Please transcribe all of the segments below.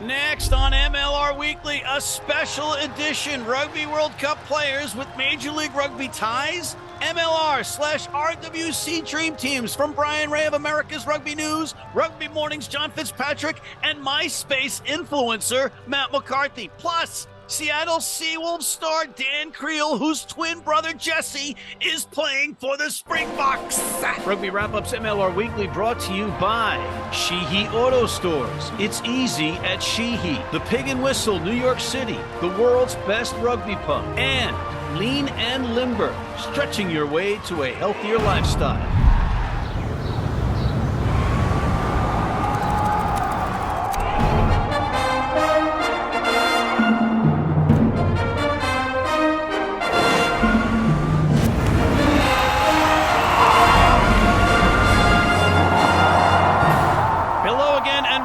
Next on MLR Weekly, a special edition Rugby World Cup players with Major League Rugby ties, MLR/RWC Dream Teams from Bryan Ray of America's Rugby News, Rugby Morning's John Fitzpatrick, and MySpace influencer Matt McCarthy. Plus, Seattle Seawolves star Dan Creel, whose twin brother Jesse is playing for the Springboks. Rugby Wrap-Ups MLR Weekly brought to you by Sheehy Auto Stores. It's easy at Sheehy. The Pig and Whistle, New York City, the world's best rugby pub. And Lean and Limber, stretching your way to a healthier lifestyle.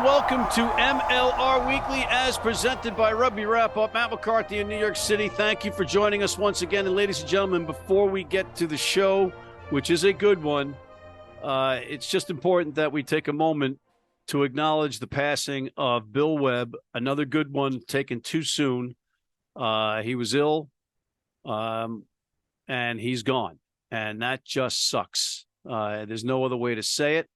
Welcome to MLR Weekly as presented by Rugby Wrap-Up. Matt McCarthy in New York City. Thank you for joining us once again. And ladies and gentlemen, before we get to the show, which is a good one, it's just important that we take a moment to acknowledge the passing of Bill Webb, another good one taken too soon. He was ill, and he's gone. And that just sucks. There's no other way to say it.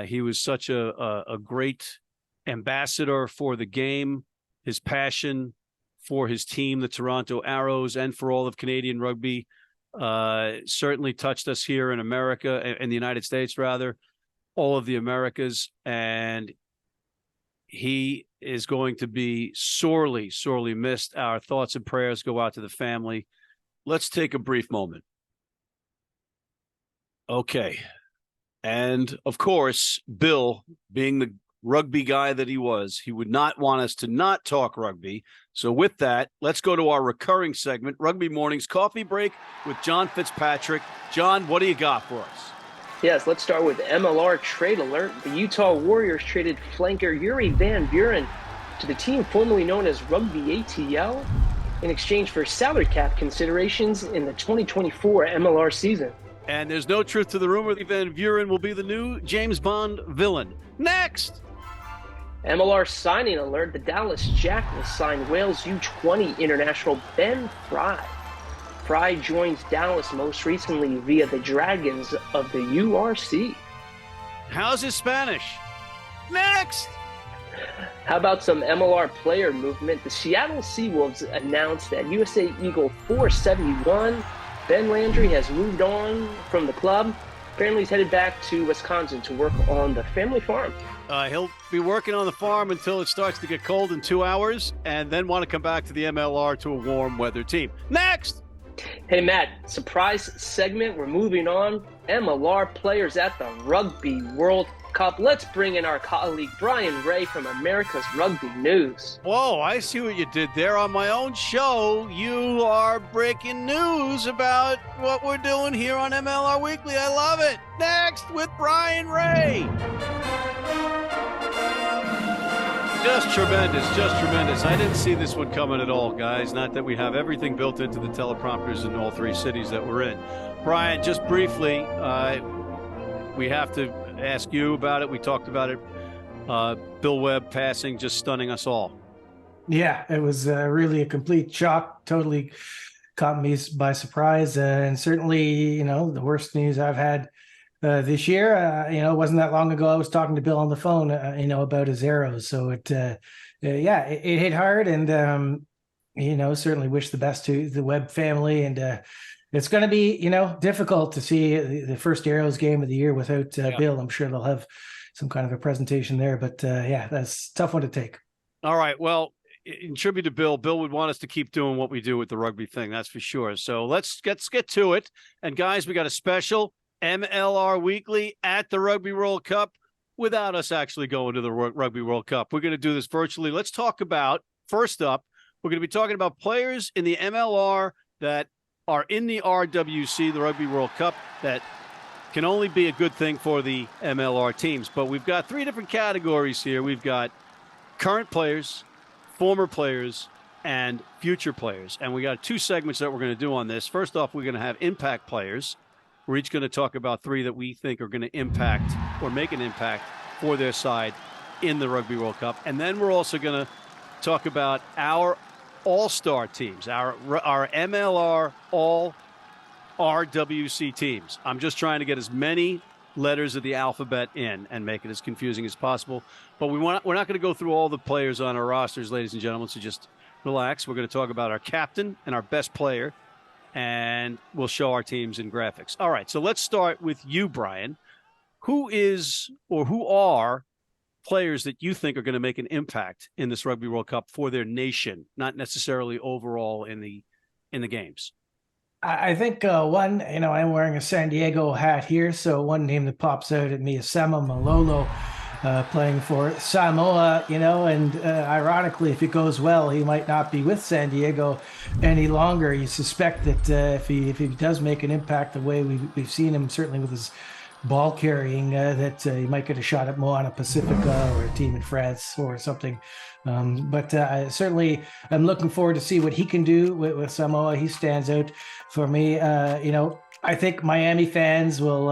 He was such a great ambassador for the game, his passion for his team, the Toronto Arrows, and for all of Canadian rugby. Certainly touched us here in America, in the United States, rather, all of the Americas. And he is going to be sorely, sorely missed. Our thoughts and prayers go out to the family. Let's take a brief moment. Okay. And, of course, Bill, being the rugby guy that he was, he would not want us to not talk rugby. So with that, let's go to our recurring segment, Rugby Morning's Coffee Break with John Fitzpatrick. John, what do you got for us? Yes, let's start with MLR Trade Alert. The Utah Warriors traded flanker Yuri Van Buren to the team formerly known as Rugby ATL in exchange for salary cap considerations in the 2024 MLR season. And there's no truth to the rumor that Van Buren will be the new James Bond villain. Next! MLR signing alert. The Dallas Jackals signed Wales U20 international Ben Fry. Fry joins Dallas most recently via the Dragons of the URC. How's his Spanish? Next! How about some MLR player movement? The Seattle Seawolves announced that USA Eagle 471 Ben Landry has moved on from the club. Apparently he's headed back to Wisconsin to work on the family farm. He'll be working on the farm until it starts to get cold in 2 hours and then want to come back to the MLR to a warm weather team. Next! Hey, Matt, surprise segment. We're moving on. MLR players at the Rugby World Cup. Let's bring in our colleague Bryan Ray from America's Rugby News. Whoa, I see what you did there. On my own show, you are breaking news about what we're doing here on MLR Weekly. I love it. Next with Bryan Ray. Just tremendous, just tremendous. I didn't see this one coming at all, guys. Not that we have everything built into the teleprompters in all three cities that we're in. Bryan, just briefly, we have to ask you about it. We talked about it. Bill Webb passing, just stunning us all. Yeah, it was really a complete shock. Totally caught me by surprise. And certainly, the worst news I've had this year. It wasn't that long ago I was talking to Bill on the phone, about his Arrows. So it hit hard. And, certainly wish the best to the Webb family. And it's going to be, difficult to see the first Arrows game of the year without Bill. I'm sure they'll have some kind of a presentation there. But, that's a tough one to take. All right. Well, in tribute to Bill would want us to keep doing what we do with the rugby thing. That's for sure. So let's get to it. And, guys, we got a special MLR Weekly at the Rugby World Cup without us actually going to the Rugby World Cup. We're going to do this virtually. Let's talk about, first up, we're going to be talking about players in the MLR that are in the RWC, the Rugby World Cup, that can only be a good thing for the MLR teams. But we've got three different categories here. We've got current players, former players, and future players. And we got two segments that we're going to do on this. First off, we're going to have impact players. We're each going to talk about three that we think are going to impact or make an impact for their side in the Rugby World Cup. And then we're also going to talk about our all-star teams, our MLR all RWC teams. I'm just trying to get as many letters of the alphabet in and make it as confusing as possible. But we're not going to go through all the players on our rosters, ladies and gentlemen, so just relax. We're going to talk about our captain and our best player, and we'll show our teams in graphics. All right, so let's start with you, Bryan. Who are players that you think are going to make an impact in this Rugby World Cup for their nation, not necessarily overall in the games? I think one, I'm wearing a San Diego hat here, so one name that pops out at me is Sama Malolo, playing for Samoa, and ironically, if it goes well, he might not be with San Diego any longer. You suspect that if he does make an impact the way we've seen him, certainly with his ball carrying, that he might get a shot at Moana Pacifica or a team in France or something. But certainly I'm looking forward to see what he can do with Samoa. He stands out for me. I think Miami fans will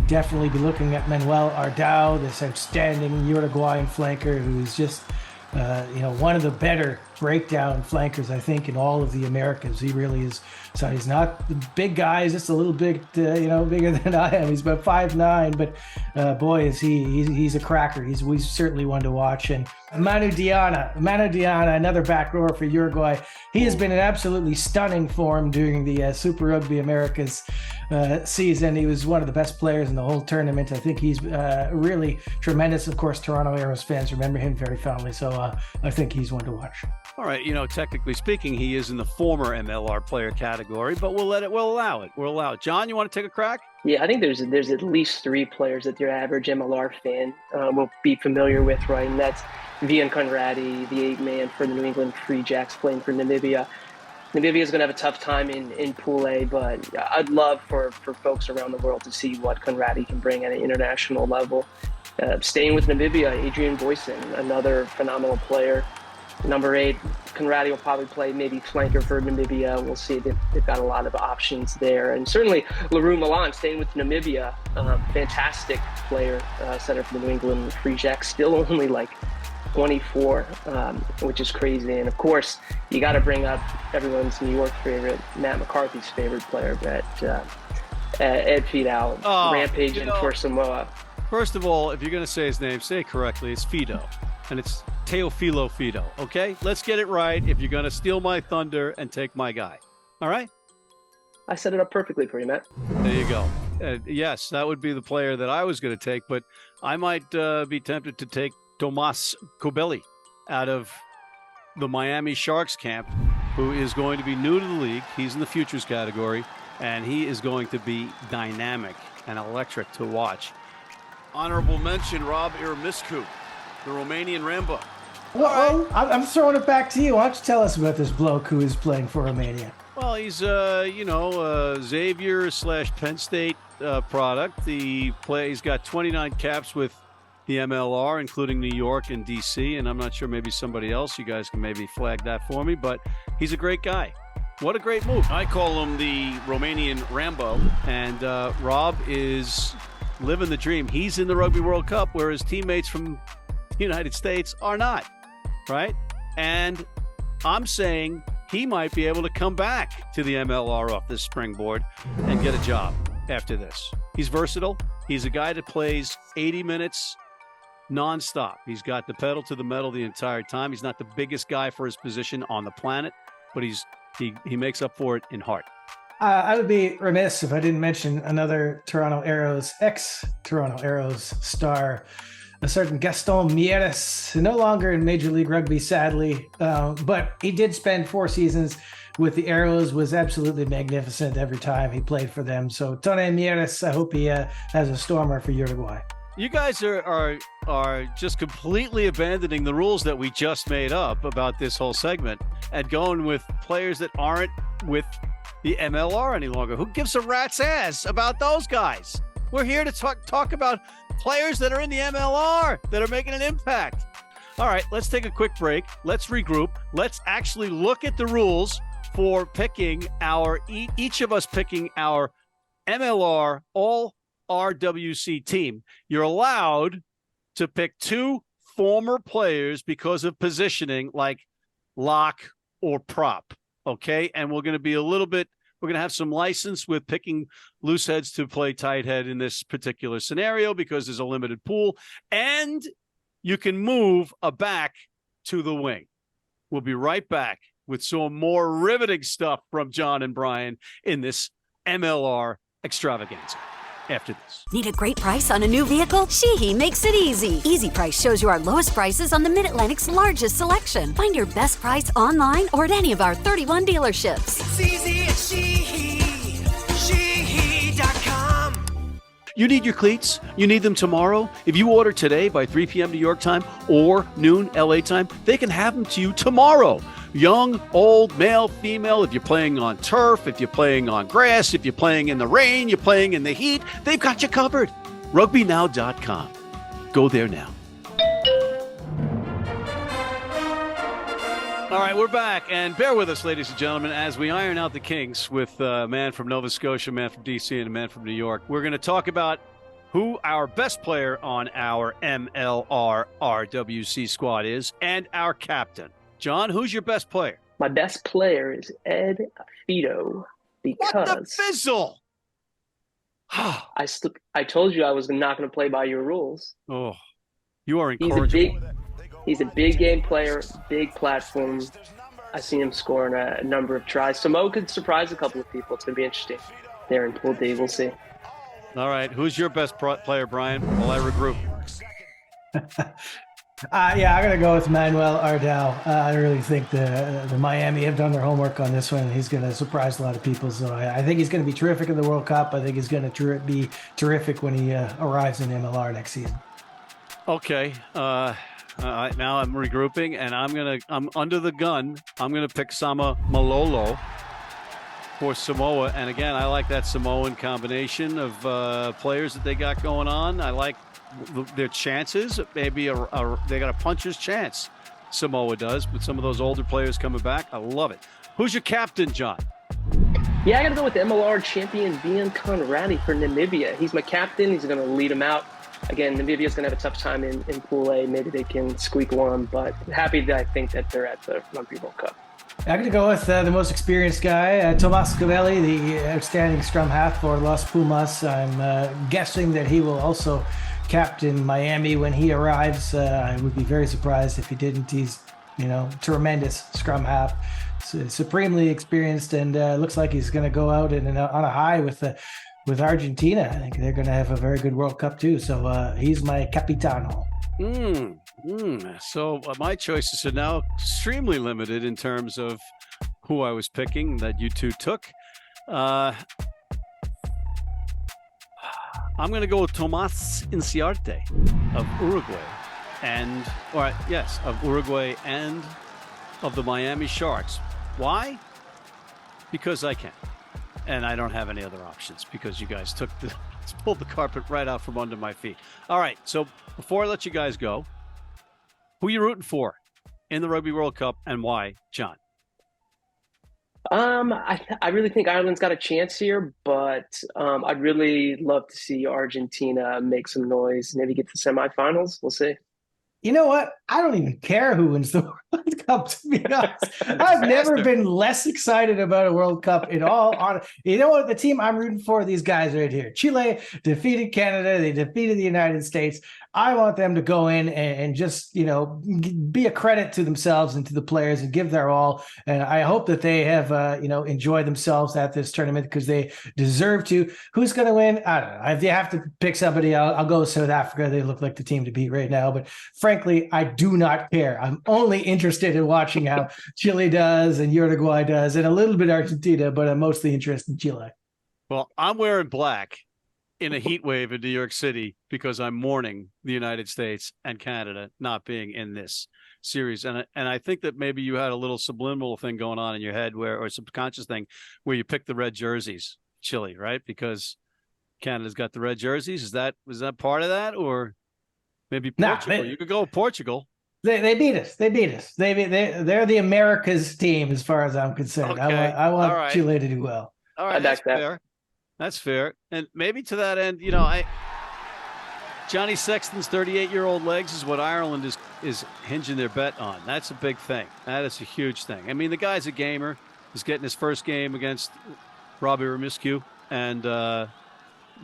definitely be looking at Manuel Ardao, this outstanding Uruguayan flanker who's just one of the better breakdown flankers, I think, in all of the Americas. He really is. So he's not the big guy. He's just a little bit, bigger than I am. He's about 5'9", but boy, is he's a cracker. He's certainly one to watch. And Manu Diana, another back rower for Uruguay. He has been in absolutely stunning form during the Super Rugby Americas season. He was one of the best players in the whole tournament. I think he's really tremendous. Of course, Toronto Arrows fans remember him very fondly. So I think he's one to watch. All right, technically speaking, he is in the former MLR player category, but we'll allow it. John, you want to take a crack? Yeah, I think there's at least 3 players that your average MLR fan will be familiar with, right? And that's Vian Conradi, the 8-man for the New England Free Jacks playing for Namibia. Namibia is going to have a tough time in Pool A, but I'd love for folks around the world to see what Conradi can bring at an international level. Staying with Namibia, Adrian Boyson, another phenomenal player. Number 8, Conradi will probably play maybe flanker for Namibia. We'll see. They've got a lot of options there. And certainly LaRue Milan, staying with Namibia, fantastic player, center for the New England Free Jacks, still only like 24, which is crazy. And of course, you got to bring up everyone's New York favorite, Matt McCarthy's favorite player, Ed Fidel, rampaging for Samoa. First of all, if you're going to say his name, say it correctly. It's Fido, and it's Teofilo Fido, okay? Let's get it right if you're going to steal my thunder and take my guy. All right? I set it up perfectly for you, Matt. There you go. Yes, that would be the player that I was going to take, but I might be tempted to take Tomas Kobeli out of the Miami Sharks camp, who is going to be new to the league. He's in the futures category, and he is going to be dynamic and electric to watch. Honorable mention, Rob Iramiscu, the Romanian Rambo. Well, I'm throwing it back to you. Why don't you tell us about this bloke who is playing for Romania? Well, he's, Xavier/Penn State product. He's got 29 caps with the MLR, including New York and D.C., and I'm not sure, maybe somebody else. You guys can maybe flag that for me, but he's a great guy. What a great move. I call him the Romanian Rambo, and Rob is living the dream. He's in the Rugby World Cup, where his teammates from the United States are not, right? And I'm saying he might be able to come back to the MLR off this springboard and get a job after this. He's versatile. He's a guy that plays 80 minutes nonstop. He's got the pedal to the metal the entire time. He's not the biggest guy for his position on the planet, but he makes up for it in heart. I would be remiss if I didn't mention another ex-Toronto Arrows star, a certain Gaston Mieres, no longer in Major League Rugby, sadly, but he did spend 4 seasons with the Arrows, was absolutely magnificent every time he played for them. So Tony Mieres, I hope he has a stormer for Uruguay. You guys are just completely abandoning the rules that we just made up about this whole segment and going with players that aren't with the MLR any longer. Who gives a rat's ass about those guys? We're here to talk about players that are in the MLR that are making an impact. All right, let's take a quick break. Let's regroup. Let's actually look at the rules for picking each of us picking our MLR all RWC team. You're allowed to pick 2 former players because of positioning like lock or prop. Okay. And we're going to be we're going to have some license with picking loose heads to play tight head in this particular scenario because there's a limited pool. And you can move a back to the wing. We'll be right back with some more riveting stuff from John and Bryan in this MLR extravaganza after this. Need a great price on a new vehicle? Sheehy makes it easy. Easy Price shows you our lowest prices on the Mid-Atlantic's largest selection. Find your best price online or at any of our 31 dealerships. It's easy at Sheehy. Sheehy.com. You need your cleats? You need them tomorrow? If you order today by 3 p.m. New York time or noon LA time, they can have them to you tomorrow. Young, old, male, female, if you're playing on turf, if you're playing on grass, if you're playing in the rain, you're playing in the heat, they've got you covered. RugbyNow.com. Go there now. All right, we're back, and bear with us, ladies and gentlemen, as we iron out the kinks with a man from Nova Scotia, a man from D.C., and a man from New York. We're going to talk about who our best player on our MLR RWC squad is and our captain. John, who's your best player? My best player is Ed Fido because What the fizzle? I told you I was not going to play by your rules. Oh, you are incorrigible. He's a big game player, big platform. I see him scoring a number of tries. Samoa could surprise a couple of people. It's going to be interesting there in Pool D. We'll see. All right, who's your best player, Bryan, while I regroup? Yeah, I'm going to go with Manuel Ardell. I really think the Miami have done their homework on this one. He's going to surprise a lot of people. So I think he's going to be terrific in the World Cup. I think he's going to be terrific when he arrives in MLR next season. Okay. Now I'm regrouping, and I'm under the gun. I'm going to pick Sama Malolo for Samoa. And again, I like that Samoan combination of players that they got going on. I like their chances. Maybe they got a puncher's chance. Samoa does, with some of those older players coming back. I love it. Who's your captain, John? Yeah, I got to go with the MLR champion, Vian Conradi for Namibia. He's my captain. He's going to lead them out. Again, Namibia's going to have a tough time in Pool A. Maybe they can squeak one, but happy that I think that they're at the Rugby World Cup. I'm going to go with the most experienced guy, Tomas Covelli, the outstanding scrum half for Los Pumas. I'm guessing that he will also captain Miami when he arrives. I would be very surprised if he didn't. He's, tremendous scrum half, supremely experienced, and looks like he's going to go out on a high with Argentina. I think they're going to have a very good World Cup too. So he's my capitano. So my choices are now extremely limited in terms of who I was picking that you two took. I'm going to go with Tomas Inciarte of Uruguay of Uruguay and of the Miami Sharks. Why? Because I can. And I don't have any other options because you guys pulled the carpet right out from under my feet. All right. So before I let you guys go, who are you rooting for in the Rugby World Cup and why, John? I really think Ireland's got a chance here, but I'd really love to see Argentina make some noise, maybe get to semifinals. We'll see. You know what? I don't even care who wins the World Cup, to be honest. I've never been less excited about a World Cup at all. You know what? The team I'm rooting for, these guys right here. Chile defeated Canada. They defeated the United States. I want them to go in and just, be a credit to themselves and to the players and give their all. And I hope that they have, enjoyed themselves at this tournament because they deserve to. Who's going to win? I don't know. If you have to pick somebody, I'll go with South Africa. They look like the team to beat right now. But frankly, I do not care. I'm only interested in watching how Chile does and Uruguay does and a little bit Argentina, but I'm mostly interested in Chile. Well, I'm wearing black in a heat wave in New York City because I'm mourning the United States and Canada not being in this series. And I think that maybe you had a little subliminal thing going on in your head or subconscious thing where you picked the red jerseys, Chile, right? Because Canada's got the red jerseys. Was that part of that? Or maybe Portugal? You could go with Portugal. They beat us. They're the America's team as far as I'm concerned. Okay. I want Chile to do well. All right, that's fair. That's fair. And maybe to that end, Johnny Sexton's 38-year-old legs is what Ireland is hinging their bet on. That's a big thing. That is a huge thing. I mean, the guy's a gamer. He's getting his first game against Robbie Remiscu and the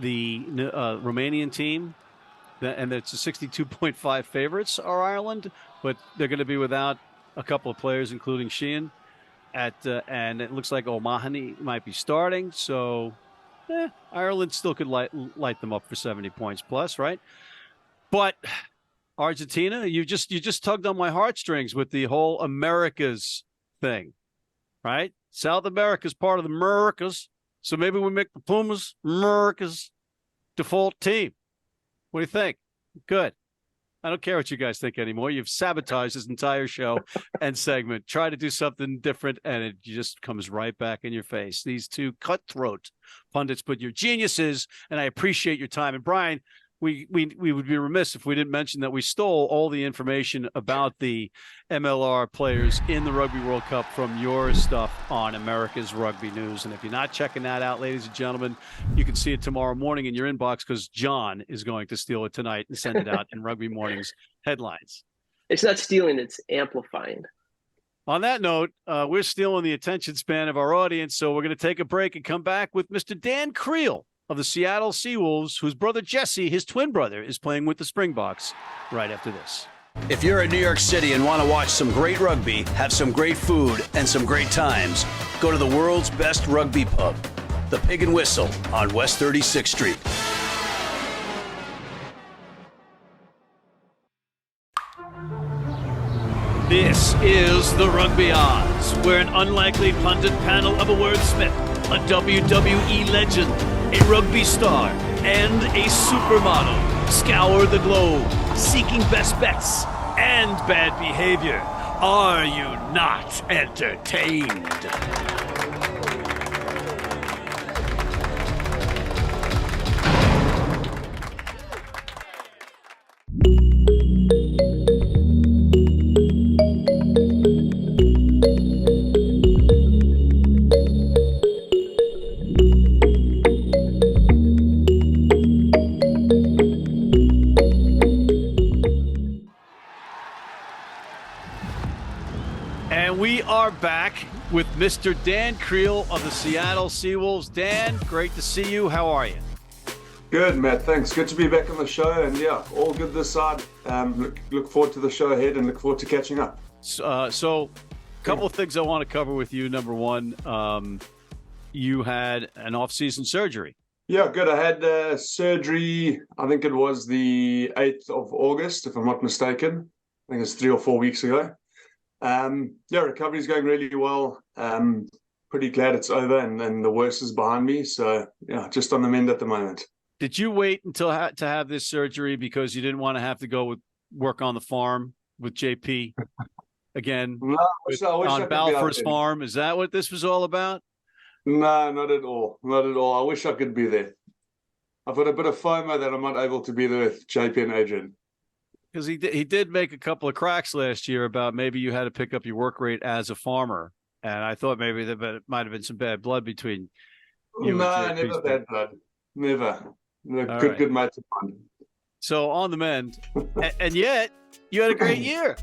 Romanian team. And it's a 62.5 favorites are Ireland, but they're going to be without a couple of players, including Sheehan. And it looks like O'Mahony might be starting. So Ireland still could light them up for 70 points plus, right? But Argentina, you just tugged on my heartstrings with the whole Americas thing, right? South America's part of the Americas, so maybe we make the Pumas America's default team. What do you think? Good. I don't care what you guys think anymore. You've sabotaged this entire show and segment. Try to do something different, and it just comes right back in your face. These two cutthroat pundits, but you're geniuses, and I appreciate your time. And Bryan, we would be remiss if we didn't mention that we stole all the information about the MLR players in the Rugby World Cup from your stuff on America's Rugby News. And if you're not checking that out, ladies and gentlemen, you can see it tomorrow morning in your inbox because John is going to steal it tonight and send it out in Rugby Morning's headlines. It's not stealing, it's amplifying. On that note, we're stealing the attention span of our audience, so we're going to take a break and come back with Mr. Dan Creel of the Seattle Seawolves, whose brother Jesse, his twin brother, is playing with the Springboks right after this. If you're in New York City and want to watch some great rugby, have some great food, and some great times, go to the world's best rugby pub, the Pig and Whistle on West 36th Street. This is the Rugby Odds, where an unlikely pundit panel of a wordsmith, a WWE legend, a rugby star, and a supermodel scour the globe, seeking best bets and bad behavior. Are you not entertained? Back with Mr. Dan Creel of the Seattle Seawolves. Dan, great to see you. How are you? Good, Matt. Thanks. Good to be back on the show. And yeah, all good this side. Look forward to the show ahead and look forward to catching up. So a couple of things I want to cover with you. Number one, you had an off-season surgery. Yeah, good. I had surgery, I think it was the 8th of August, if I'm not mistaken. I think it's 3 or 4 weeks ago. Recovery's going really well. Pretty glad it's over and the worst is behind me. So, yeah, just on the mend at the moment. Did you wait until to have this surgery because you didn't want to have to go work on the farm with JP again? No, on Balfour's farm? Is that what this was all about? No, not at all. Not at all. I wish I could be there. I've got a bit of FOMO that I'm not able to be there with JP and Adrian. Because he did make a couple of cracks last year about maybe you had to pick up your work rate as a farmer. And I thought maybe there might have been some bad blood between you. No, never bad blood. Never. Good mates of fun. So on the mend. And yet, you had a great year.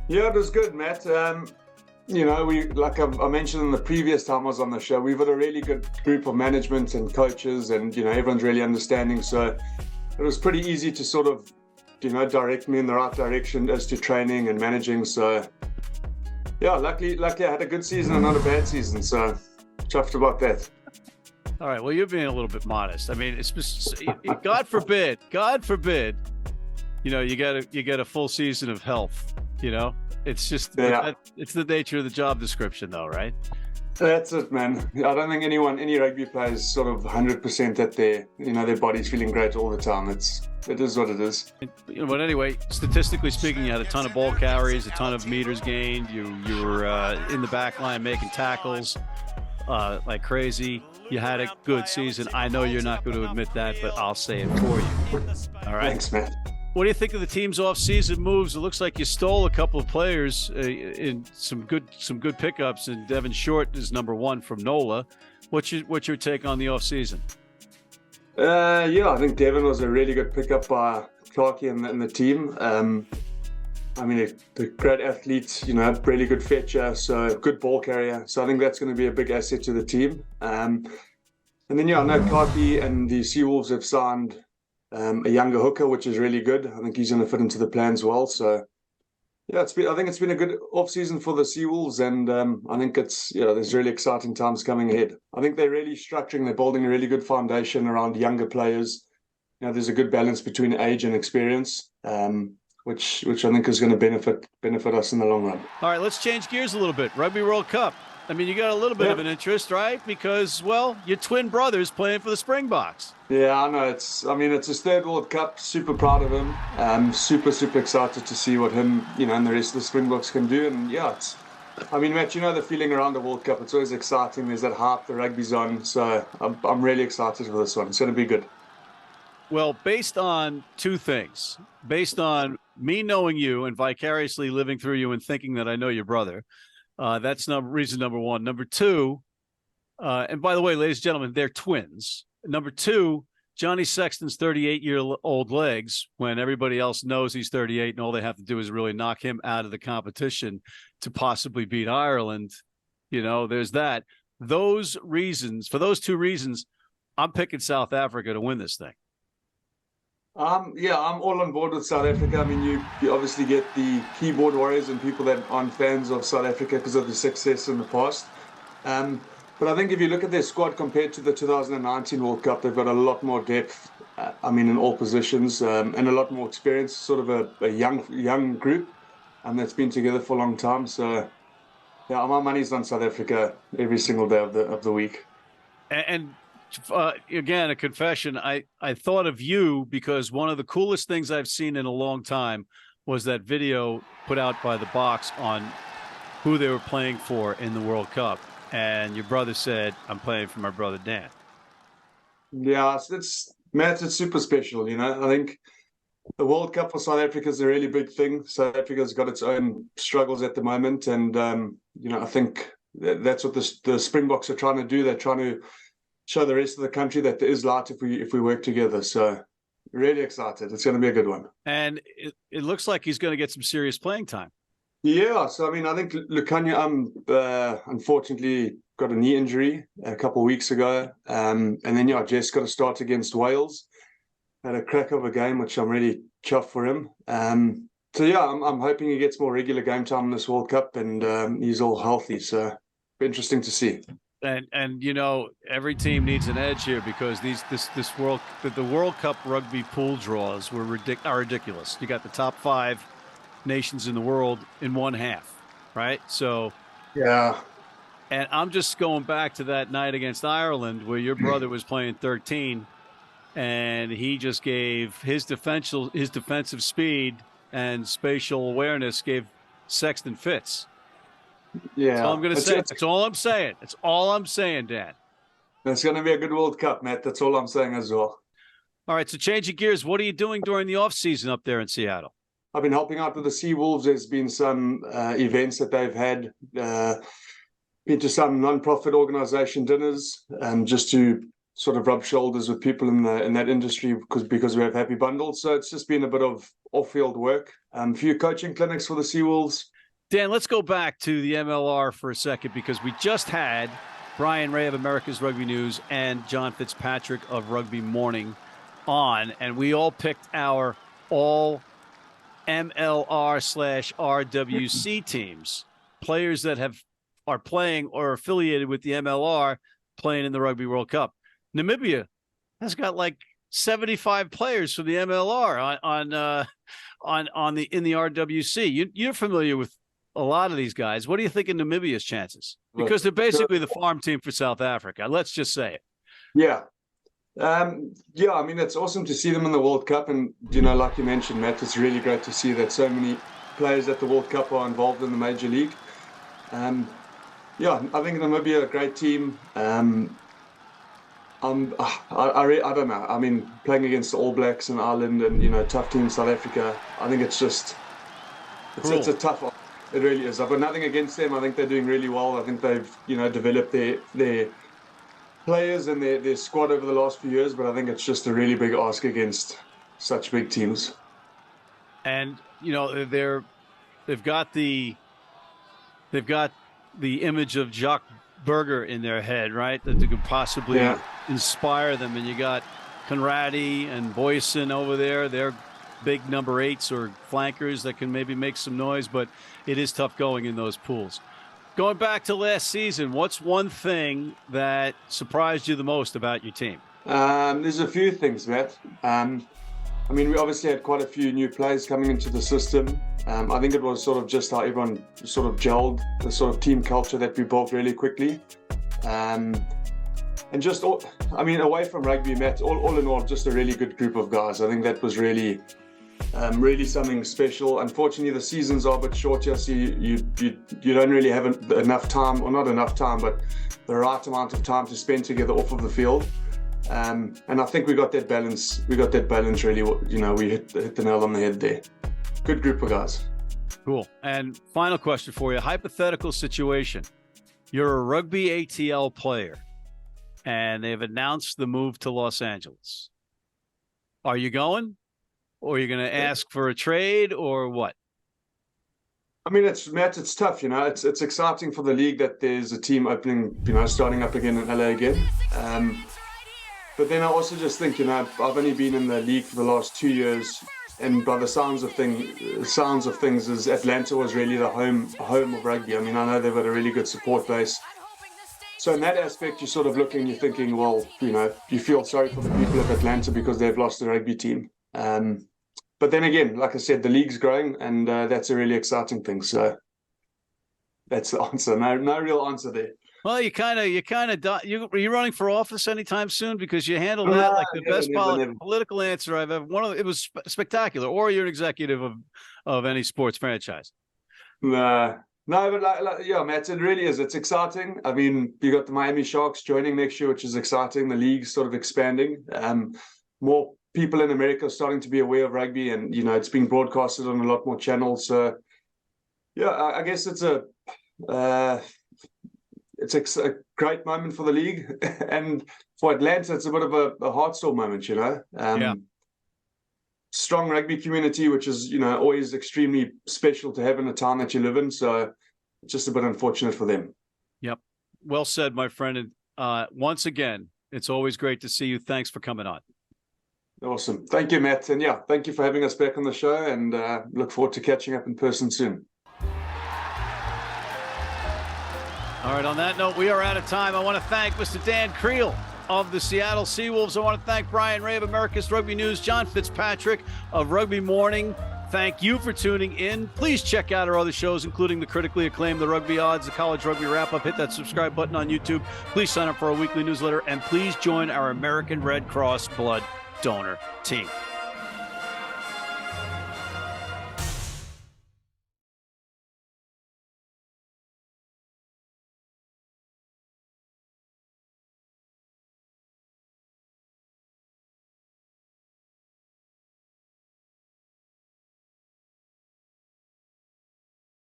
Yeah, it was good, Matt. We, like I mentioned in the previous time I was on the show, we've got a really good group of management and coaches and, everyone's really understanding. So it was pretty easy to sort of, direct me in the right direction as to training and managing. So, yeah, luckily I had a good season and not a bad season. So, chuffed about that. All right. Well, you're being a little bit modest. I mean, it's just, God forbid, you get a full season of health. It's just it's the nature of the job description, though, right? That's it, man. I don't think any rugby player is sort of 100% at their body's feeling great all the time. It is what it is. But anyway, statistically speaking, you had a ton of ball carries, a ton of meters gained. You were in the back line making tackles like crazy. You had a good season. I know you're not going to admit that, but I'll say it for you. All right. Thanks, man. What do you think of the team's off-season moves? It looks like you stole a couple of players in some good pickups, and Devin Short is number one from NOLA. What's your take on the off-season? Yeah, I think Devon was a really good pickup by Clarkie and the team. I mean, a great athlete, really good fetcher, so good ball carrier. So I think that's going to be a big asset to the team. And then, I know Clarkie and the Seawolves have signed a younger hooker, which is really good. I think he's going to fit into the plans well. So, yeah, I think it's been a good off-season for the Seawolves, and I think there's really exciting times coming ahead. I think they're really they're building a really good foundation around younger players. There's a good balance between age and experience. Which I think is going to benefit us in the long run. All right, let's change gears a little bit. Rugby World Cup. I mean, you got a little bit of an interest, right? Because, well, your twin brothers playing for the Springboks. Yeah, I know. It's his third World Cup. Super proud of him. Super excited to see what him, and the rest of the Springboks can do. And yeah, Matt, the feeling around the World Cup. It's always exciting. There's that hype. The rugby's on. So I'm really excited for this one. It's going to be good. Well, based on two things. Based on me knowing you and vicariously living through you and thinking that I know your brother, that's reason number one. Number two, and by the way, ladies and gentlemen, they're twins. Number two, Johnny Sexton's 38-year-old legs, when everybody else knows he's 38 and all they have to do is really knock him out of the competition to possibly beat Ireland. There's that. For those two reasons, I'm picking South Africa to win this thing. Yeah, I'm all on board with South Africa. I mean, you obviously get the keyboard warriors and people that aren't fans of South Africa because of the success in the past. But I think if you look at their squad compared to the 2019 World Cup, they've got a lot more depth, in all positions, and a lot more experience, sort of a young group, and that's been together for a long time. So, yeah, my money's on South Africa every single day of the week. And again, a confession. I thought of you because one of the coolest things I've seen in a long time was that video put out by the Boks on who they were playing for in the World Cup. And your brother said, I'm playing for my brother Dan. Yeah, Matt, it's super special. I think the World Cup for South Africa is a really big thing. South Africa's got its own struggles at the moment. And, I think that's what the Springboks are trying to do. They're trying to show the rest of the country that there is light if we work together. So really excited. It's going to be a good one. And it looks like he's going to get some serious playing time. Yeah. So, I think Lukanya unfortunately got a knee injury a couple of weeks ago. And then, Jess got to start against Wales. Had a crack of a game, which I'm really chuffed for him. I'm hoping he gets more regular game time in this World Cup and he's all healthy. So be interesting to see. And every team needs an edge here because the World Cup rugby pool draws are ridiculous. You got the top 5 nations in the world in one half, right? So yeah. And I'm just going back to that night against Ireland where your brother was playing 13, and he just gave his defensive speed and spatial awareness gave Sexton fits. Yeah, that's all I'm going to say. That's all I'm saying. That's all I'm saying, Dan. It's going to be a good World Cup, Matt. That's all I'm saying as well. All right, so changing gears, what are you doing during the off-season up there in Seattle? I've been helping out with the Seawolves. There's been some events that they've had. Been to some non-profit organization dinners, just to sort of rub shoulders with people in that industry because we have happy bundles. So it's just been a bit of off-field work. A few coaching clinics for the Seawolves. Dan, let's go back to the MLR for a second because we just had Bryan Ray of America's Rugby News and John Fitzpatrick of Rugby Morning on, and we all picked our all MLR/RWC teams, players that are playing or affiliated with the MLR playing in the Rugby World Cup. Namibia has got like 75 players from the MLR in the RWC. You're familiar with a lot of these guys. What do you think of Namibia's chances? Because they're basically the farm team for South Africa. Let's just say it. Yeah. It's awesome to see them in the World Cup. And, like you mentioned, Matt, it's really great to see that so many players at the World Cup are involved in the Major League. I think Namibia are a great team. I don't know. I mean, playing against the All Blacks in Ireland and, tough team in South Africa, I think it's a tough one. It really is. I've got nothing against them. I think they're doing really well. I think they've, developed their players and their squad over the last few years, but I think it's just a really big ask against such big teams. And they've got the image of Jacques Berger in their head, right? That they could possibly inspire them. And you got Conradi and Boyson over there. They're big number 8s or flankers that can maybe make some noise, but it is tough going in those pools. Going back to last season, what's one thing that surprised you the most about your team? There's a few things, Matt. I mean, we obviously had quite a few new players coming into the system. I think it was sort of just how everyone sort of gelled, the sort of team culture that we built really quickly. And just, away from rugby, Matt, all in all, just a really good group of guys. I think that was really something special. Unfortunately, the seasons are a bit short here, so you don't really have enough time, or not enough time, but the right amount of time to spend together off of the field. And I think we got that balance. We got that balance really. We hit the nail on the head there. Good group of guys. Cool. And final question for you: hypothetical situation. You're a rugby ATL player, and they've announced the move to Los Angeles. Are you going, or are you going to ask for a trade, or what? I mean, it's tough. It's exciting for the league that there's a team opening, starting up again in LA again. But then I also just think, I've only been in the league for the last 2 years, and by the sounds of things, is Atlanta was really the home of rugby. I mean, I know they've got a really good support base. So in that aspect, you're sort of looking, you're thinking, well, you feel sorry for the people of Atlanta because they've lost a rugby team. But then again, like I said, the league's growing, and that's a really exciting thing. So that's the answer. No real answer there. Well, you you're running for office anytime soon, because you handle that like the best political answer I've ever. It was spectacular. Or you're an executive of any sports franchise. No, but yeah, Matt, it really is. It's exciting. I mean, you got the Miami Sharks joining next year, which is exciting. The league's sort of expanding. More people in America are starting to be aware of rugby, and it's being broadcasted on a lot more channels. So yeah, I guess it's a great moment for the league, and for Atlanta, it's a bit of a heartstall moment. Strong rugby community, which is always extremely special to have in the town that you live in. So it's just a bit unfortunate for them. Yep, well said, my friend. And once again, it's always great to see you. Thanks for coming on. Awesome. Thank you, Matt. And yeah, thank you for having us back on the show, and look forward to catching up in person soon. All right, on that note, we are out of time. I want to thank Mr. Dan Creel of the Seattle Seawolves. I want to thank Bryan Ray of America's Rugby News, John Fitzpatrick of Rugby Morning. Thank you for tuning in. Please check out our other shows, including the critically acclaimed The Rugby Odds, the College Rugby Wrap-Up. Hit that subscribe button on YouTube. Please sign up for our weekly newsletter, and please join our American Red Cross Blood Donor Team.